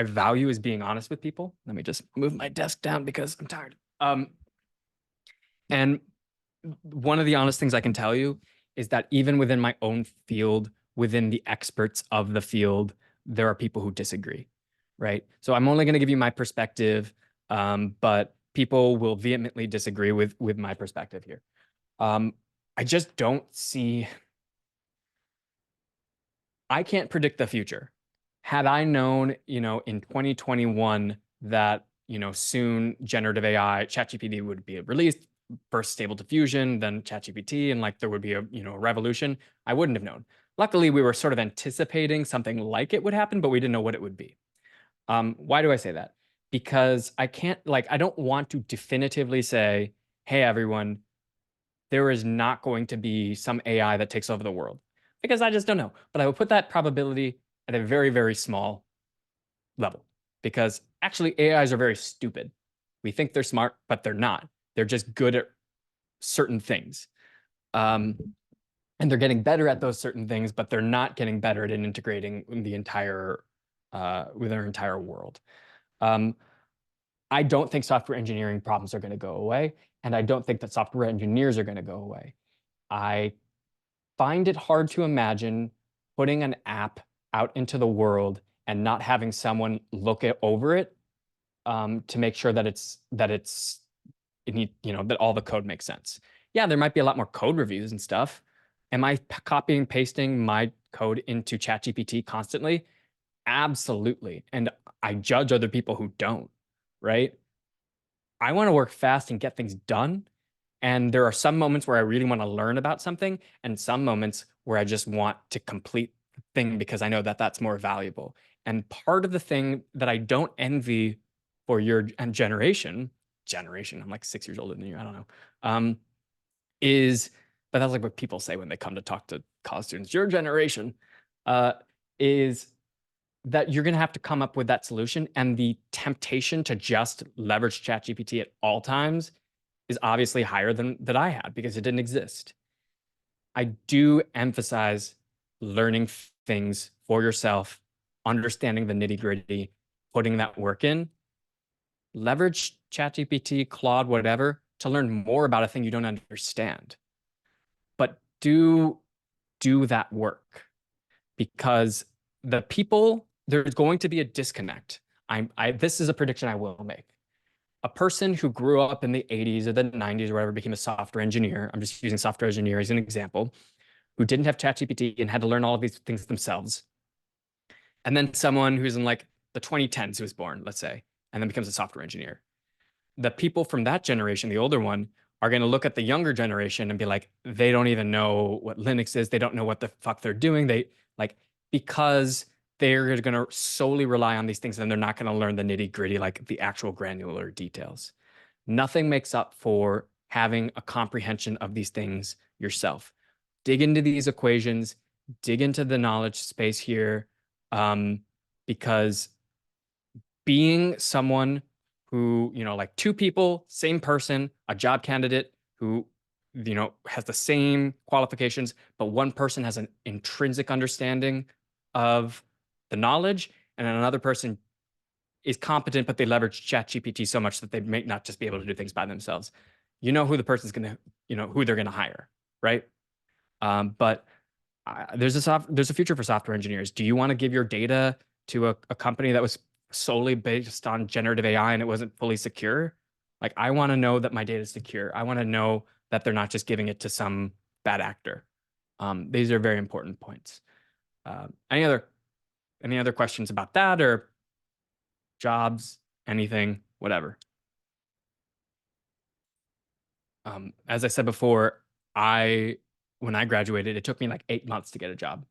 value is being honest with people. Let me just move my desk down because I'm tired. And one of the honest things I can tell you is that even within my own field, within the experts of the field, there are people who disagree. right? So I'm only going to give you my perspective, but people will vehemently disagree with my perspective here. I just don't see. I can't predict the future. Had I known, in 2021 that, soon generative AI, ChatGPT would be released, first Stable Diffusion, then ChatGPT, and like there would be a revolution, I wouldn't have known. Luckily, we were sort of anticipating something like it would happen, but we didn't know what it would be. Why do I say that? Because I don't want to definitively say, hey, everyone, there is not going to be some AI that takes over the world, because I just don't know. But I would put that probability at a very, very small level, because actually AIs are very stupid. We think they're smart, but they're not. They're just good at certain things. And they're getting better at those certain things, but they're not getting better at integrating the entire with our entire world. I don't think software engineering problems are going to go away, and I don't think that software engineers are going to go away. I find it hard to imagine putting an app out into the world and not having someone look over it to make sure that that all the code makes sense. Yeah, there might be a lot more code reviews and stuff. Am I copying and pasting my code into ChatGPT constantly? Absolutely. And I judge other people who don't, right? I want to work fast and get things done. And there are some moments where I really want to learn about something, and some moments where I just want to complete the thing because I know that that's more valuable. And part of the thing that I don't envy for your generation, I'm like 6 years older than you, I don't know, but that's like what people say when they come to talk to college students, your generation, is that you're going to have to come up with that solution. And the temptation to just leverage ChatGPT at all times is obviously higher than that I had, because it didn't exist. I do emphasize learning things for yourself, understanding the nitty gritty, putting that work in. Leverage ChatGPT, Claude, whatever, to learn more about a thing you don't understand. But do that work, because there's going to be a disconnect. This is a prediction I will make. A person who grew up in the 80s or the 90s or whatever became a software engineer, I'm just using software engineer as an example, who didn't have ChatGPT and had to learn all of these things themselves. And then someone who's in like the 2010s who was born, let's say, and then becomes a software engineer. The people from that generation, the older one, are going to look at the younger generation and be like, they don't even know what Linux is. They don't know what the fuck they're doing. Because they're going to solely rely on these things, and they're not going to learn the nitty gritty, like the actual granular details. Nothing makes up for having a comprehension of these things yourself. Dig into these equations, dig into the knowledge space here, because being someone who, like two people, same person, a job candidate who, has the same qualifications, but one person has an intrinsic understanding of the knowledge, and another person is competent, but they leverage ChatGPT so much that they may not just be able to do things by themselves. You know who the person's going to, who they're going to hire, right? But there's a future for software engineers. Do you want to give your data to a company that was solely based on generative AI and it wasn't fully secure? Like, I want to know that my data is secure. I want to know that they're not just giving it to some bad actor. These are very important points. Any other questions about that, or jobs, anything, whatever? As I said before, when I graduated, it took me like 8 months to get a job.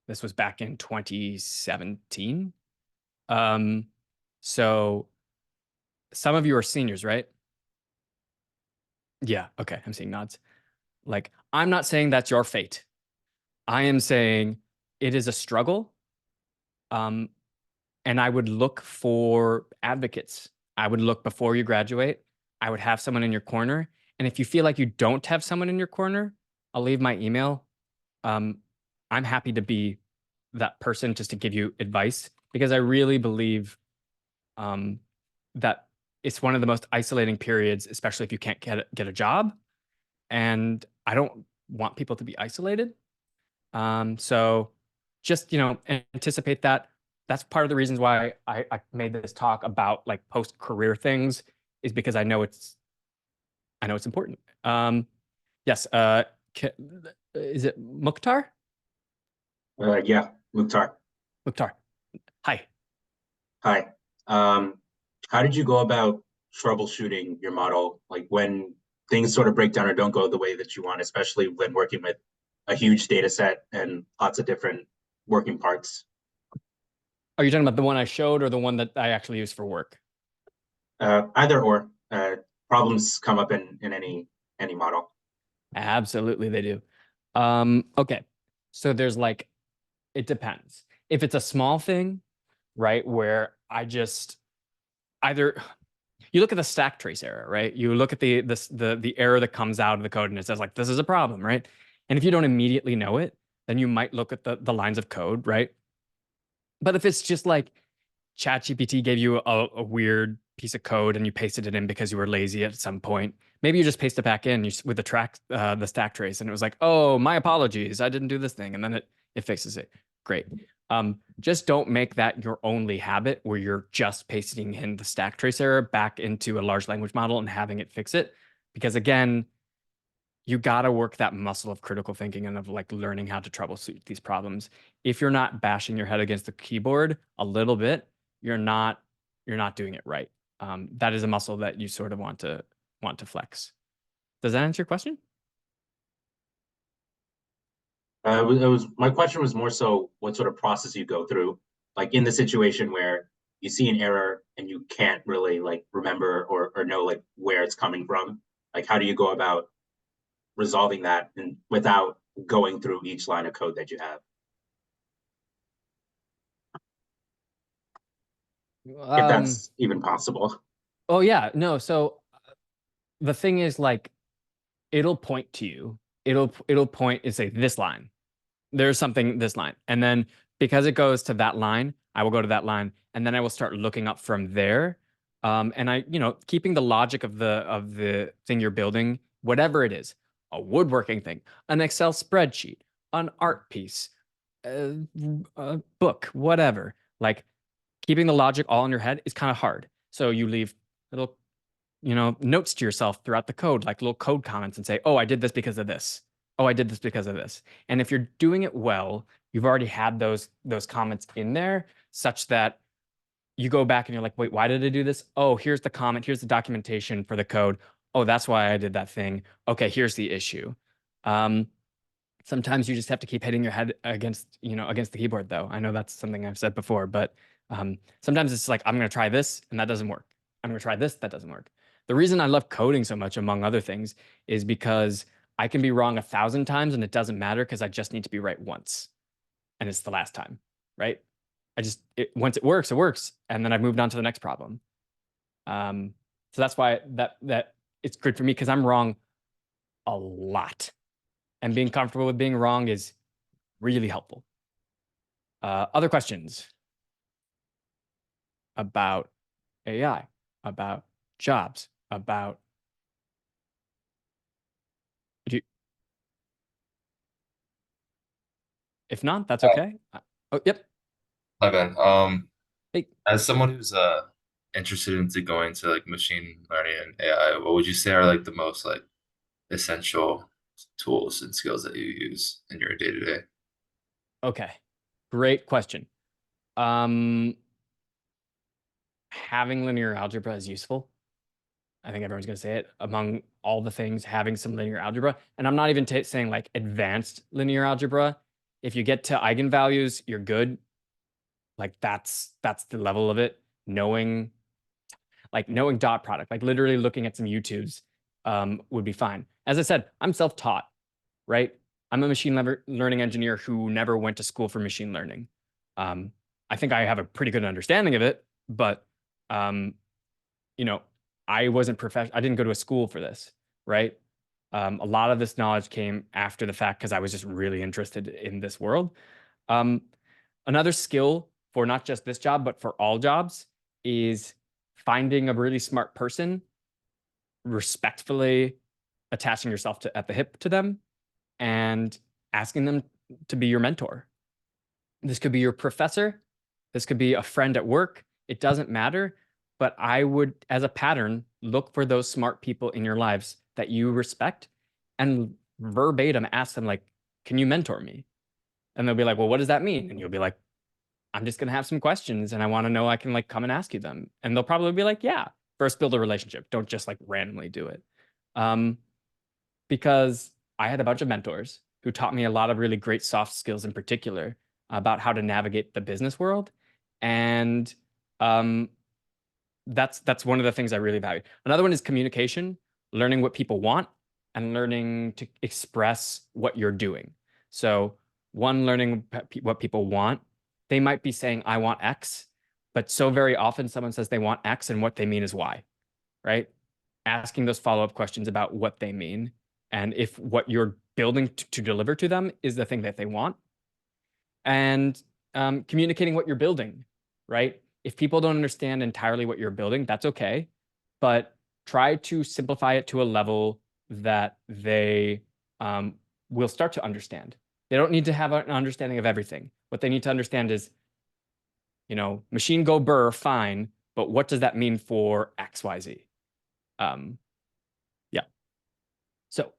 This was back in 2017. So some of you are seniors, right? Yeah, okay, I'm seeing nods. Like, I'm not saying that's your fate. I am saying it is a struggle. And I would look for advocates. I would look before you graduate. I would have someone in your corner. And if you feel like you don't have someone in your corner, I'll leave my email. I'm happy to be that person just to give you advice, because I really believe that it's one of the most isolating periods, especially if you can't get a job. And I don't want people to be isolated. So just, anticipate that. that's part of the reasons why I made this talk about like post-career things, is because I know it's important. Yes. Is it Mukhtar? Yeah, Mukhtar. Mukhtar. Hi. Hi. How did you go about troubleshooting your model? Like when things sort of break down or don't go the way that you want, especially when working with a huge data set and lots of different working parts? Are you talking about the one I showed or the one that I actually use for work? Either or. Problems come up in any model. Absolutely, they do. Okay. So there's like, it depends. If it's a small thing, right, where I just either you look at the stack trace error, right? You look at the error that comes out of the code and it says like this is a problem, right? And if you don't immediately know it, then you might look at the lines of code, right? But if it's just like ChatGPT gave you a weird piece of code and you pasted it in because you were lazy at some point, maybe you just paste it back in with the stack trace, and it was like, oh, my apologies, I didn't do this thing, and then it fixes it. Great. Just don't make that your only habit where you're just pasting in the stack trace error back into a large language model and having it fix it, because again, you got to work that muscle of critical thinking and of like learning how to troubleshoot these problems. If you're not bashing your head against the keyboard a little bit, you're not doing it right. That is a muscle that you sort of want to flex. Does that answer your question? My question was more so what sort of process you go through, like in the situation where you see an error and you can't really like remember or know like where it's coming from. Like how do you go about resolving that and without going through each line of code that you have? If that's even possible. Oh yeah, no. So the thing is like, it'll point to you. It'll point and say this line. There's something this line. And then because it goes to that line, I will go to that line and then I will start looking up from there. And I, keeping the logic of the thing you're building, whatever it is, a woodworking thing, an Excel spreadsheet, an art piece, a book, whatever. Like keeping the logic all in your head is kind of hard. So you leave little, notes to yourself throughout the code, like little code comments, and say, oh, I did this because of this. Oh, I did this because of this. And if you're doing it well, you've already had those comments in there such that you go back and you're like, wait, why did I do this? Oh, here's the comment. Here's the documentation for the code. Oh, that's why I did that thing. Okay, here's the issue. Sometimes you just have to keep hitting your head against the keyboard, though. I know that's something I've said before, but sometimes it's like, I'm going to try this and that doesn't work. I'm going to try this, that doesn't work. The reason I love coding so much, among other things, is because I can be wrong 1,000 times and it doesn't matter because I just need to be right once. And it's the last time, right? Once it works, it works. And then I've moved on to the next problem. So that's why that it's good for me, because I'm wrong a lot. And being comfortable with being wrong is really helpful. Other questions about AI, about jobs, about if not, that's okay. Oh, yep. Hi Ben. Hey. As someone who's interested into going to like machine learning and AI, what would you say are like the most like essential tools and skills that you use in your day to day? Okay. Great question. Having linear algebra is useful. I think everyone's going to say it. Among all the things, having some linear algebra, and I'm not even saying like advanced linear algebra. If you get to eigenvalues, you're good. Like that's the level of it. Knowing dot product, like literally looking at some YouTubes would be fine. As I said, I'm self-taught, right? I'm a machine learning engineer who never went to school for machine learning. I think I have a pretty good understanding of it, but I wasn't professional. I didn't go to a school for this, right? A lot of this knowledge came after the fact because I was just really interested in this world. Another skill for not just this job, but for all jobs is finding a really smart person, respectfully attaching yourself at the hip to them, and asking them to be your mentor. This could be your professor. This could be a friend at work. It doesn't matter. But I would, as a pattern, look for those smart people in your lives that you respect and verbatim ask them, like, can you mentor me? And they'll be like, well, what does that mean? And you'll be like, I'm just going to have some questions and I want to know I can like come and ask you them. And they'll probably be like, yeah, first build a relationship. Don't just like randomly do it. Because I had a bunch of mentors who taught me a lot of really great soft skills in particular about how to navigate the business world. And that's one of the things I really value. Another one is communication, learning what people want and learning to express what you're doing. So one, learning what people want. They might be saying, I want X, but so very often someone says they want X and what they mean is Y, right? Asking those follow-up questions about what they mean and if what you're building to deliver to them is the thing that they want. And communicating what you're building, right? If people don't understand entirely what you're building, that's okay. But try to simplify it to a level that they will start to understand. They don't need to have an understanding of everything. What they need to understand is, you know, machine go burr, fine, but what does that mean for XYZ? Yeah. So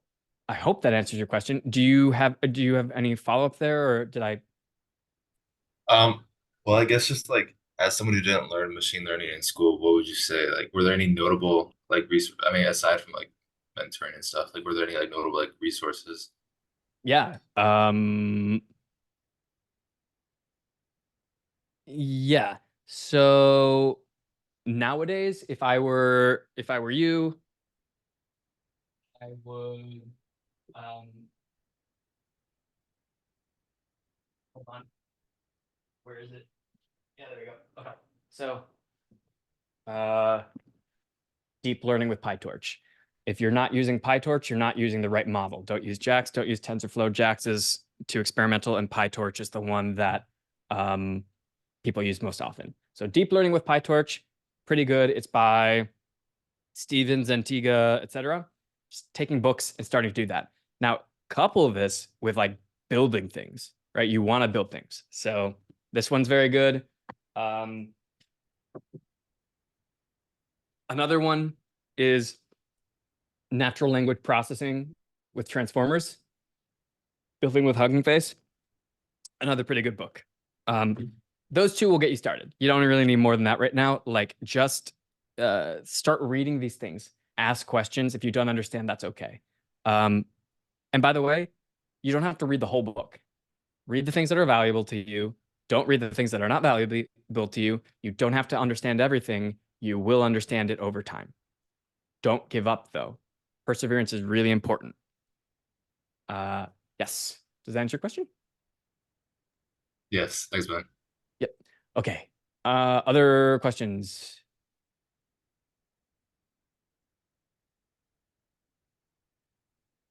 I hope that answers your question. Do you have any follow-up there, or did I? Well, I guess just like as someone who didn't learn machine learning in school, what would you say? Like, were there any notable like I mean, aside from like mentoring and stuff, like were there any like notable like resources? Yeah. Yeah. So nowadays, if I were you, I would hold on. Where is it? Yeah, there we go. Okay. So deep learning with PyTorch. If you're not using PyTorch, you're not using the right model. Don't use JAX, don't use TensorFlow. JAX is too experimental, and PyTorch is the one that people use most often. So deep learning with PyTorch, pretty good. It's by Stevens, Antiga, etc. Just taking books and starting to do that. Now, couple this with like building things, right? You want to build things. So this one's very good. Another one is natural language processing with transformers, building with Hugging Face. Another pretty good book. Those two will get you started. You don't really need more than that right now. Like, just start reading these things. Ask questions. If you don't understand, that's okay. And by the way, you don't have to read the whole book. Read the things that are valuable to you. Don't read the things that are not valuable to you. You don't have to understand everything. You will understand it over time. Don't give up, though. Perseverance is really important. Yes. Does that answer your question? Yes, thanks, man. Yep. Okay. Other questions?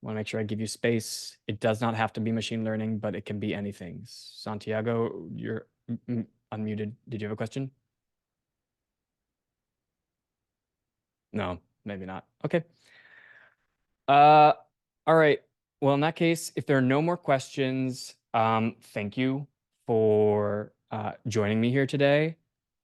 Want to make sure I give you space. It does not have to be machine learning, but it can be anything. Santiago, you're unmuted. Did you have a question? No, maybe not. Okay. All right. Well, in that case, if there are no more questions, thank you for joining me here today.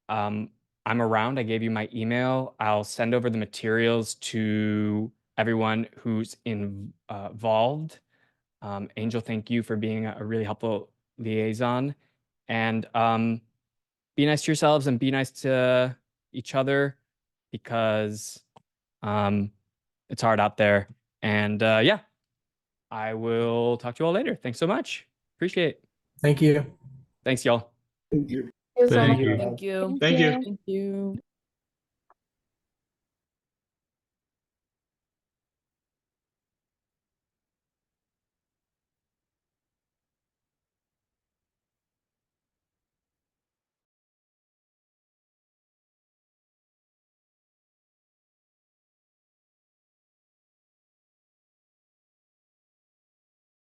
I'm around. I gave you my email. I'll send over the materials to everyone who's involved. Angel, thank you for being a really helpful liaison. And be nice to yourselves and be nice to each other, because it's hard out there. And yeah, I will talk to you all later. Thanks so much. Appreciate it. Thank you. Thanks, y'all. Thank you. Thank you. Thank you. Thank you. Thank you.